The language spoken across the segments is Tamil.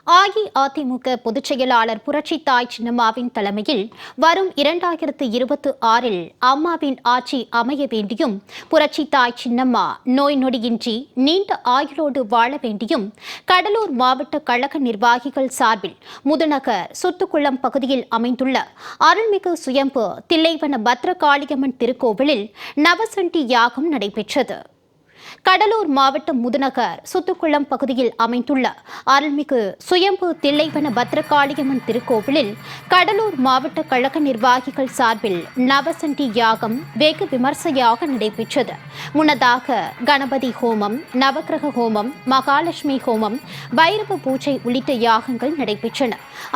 அஇஅதிமுக பொதுச் செயலாளர் புரட்சித்தாய் சின்னம்மாவின் தலைமையில் வரும் 2026இல் அம்மாவின் ஆட்சி அமைய வேண்டியும், புரட்சித்தாய் சின்னம்மா நோய் நொடியின்றி நீண்ட ஆயுளோடு வாழ வேண்டியும் கடலூர் மாவட்ட கழக நிர்வாகிகள் சார்பில் முதுநகர் சுத்துக்குளம் பகுதியில் அமைந்துள்ள அருள்மிகு சுயம்பு தில்லைவன பத்ரகாளியம்மன் திருக்கோவிலில் நவசண்டி யாகம் நடைபெற்றது. கடலூர் மாவட்டம் முதுநகர் சுத்துக்குளம் பகுதியில் அமைந்துள்ள அருள்மிகு சுயம்பு தில்லைவன பத்ரகாளியம்மன் திருக்கோவிலில் கடலூர் மாவட்ட கழக நிர்வாகிகள் சார்பில் நவசண்டி யாகம் வெகு விமர்சையாக நடைபெற்றது. முன்னதாக கணபதி ஹோமம், நவக்கிரக ஹோமம், மகாலட்சுமி ஹோமம், பைரவ பூஜை உள்ளிட்ட யாகங்கள் நடைபெற்றன.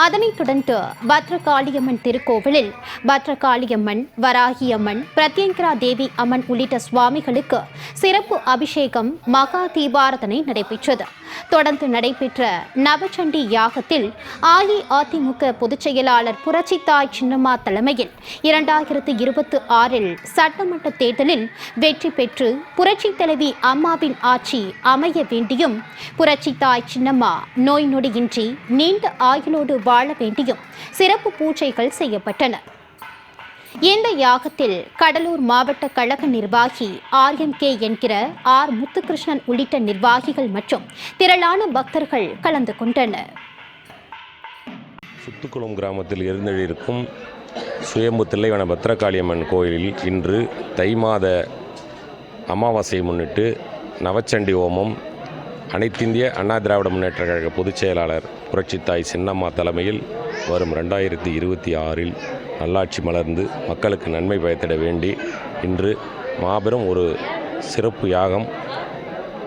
அதனைத் தொடர்ந்து பத்ரகாளியம்மன் திருக்கோவிலில் பத்ரகாளியம்மன், வராகியம்மன், பிரத்யங்கரா தேவி அம்மன் உள்ளிட்ட சுவாமிகளுக்கு சிறப்பு அபிஷேகம், மகா தீபாராதனை நடைபெற்றது. தொடர்ந்து நடைபெற்ற நவசண்டி யாகத்தில் அஇஅதிமுக பொதுச் செயலாளர் புரட்சித்தாய் சின்னம்மா தலைமையில் 2026இல் சட்டமன்ற தேர்தலில் வெற்றி பெற்று புரட்சி தலைவி அம்மாவின் ஆட்சி அமைய வேண்டியும், புரட்சித்தாய் சின்னம்மா நோய் நொடியின்றி நீண்ட ஆயுளோடு வாழ வேண்டியும் சிறப்பு பூஜைகள் செய்யப்பட்டன. இந்த யாகத்தில் கடலூர் மாவட்ட கழக நிர்வாகி RMK என்கிற முத்துகிருஷ்ணன் உள்ளிட்ட நிர்வாகிகள் மற்றும் திரளான பக்தர்கள் கலந்து கொண்டனர். சுத்துக்குளம் கிராமத்தில் எழுந்தெழுதியிருக்கும் சுயம்பு தில்லைவன பத்ரகாளியம்மன் கோயிலில் இன்று தை மாத அமாவாசையை முன்னிட்டு நவச்சண்டி ஹோமம் அனைத்திந்திய அண்ணா திராவிட முன்னேற்ற கழக பொதுச் செயலாளர் புரட்சித்தாய் சின்னம்மா தலைமையில் வரும் 2026இல் நல்லாட்சி மலர்ந்து மக்களுக்கு நன்மை பயத்திட வேண்டி இன்று மாபெரும் ஒரு சிறப்பு யாகம்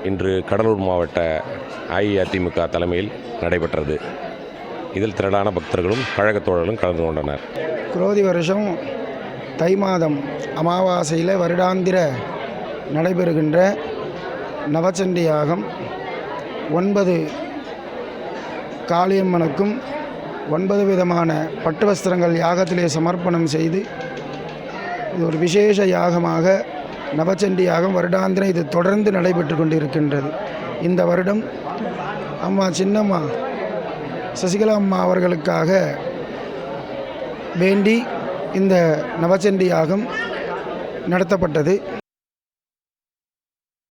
இன்று கடலூர் மாவட்ட அஇஅதிமுக தலைமையில் நடைபெற்றது. இதில் திரளான பக்தர்களும் கழகத் தோழர்களும் கலந்து கொண்டனர். குரோதி வருஷம் தை மாதம் அமாவாசையில் வருடாந்திர நடைபெறுகின்ற நவச்சண்டி யாகம் 9 காளியம்மனுக்கும் 9 விதமான பட்டு வஸ்திரங்கள் யாகத்திலே சமர்ப்பணம் செய்து இது ஒரு விசேஷ யாகமாக நவச்சண்டி யாகம் வருடாந்திரம் இது தொடர்ந்து நடைபெற்று கொண்டிருக்கின்றது. இந்த வருடம் அம்மா சின்னம்மா சசிகலா அம்மா அவர்களுக்காக வேண்டி இந்த நவச்சண்டி யாகம் நடத்தப்பட்டது.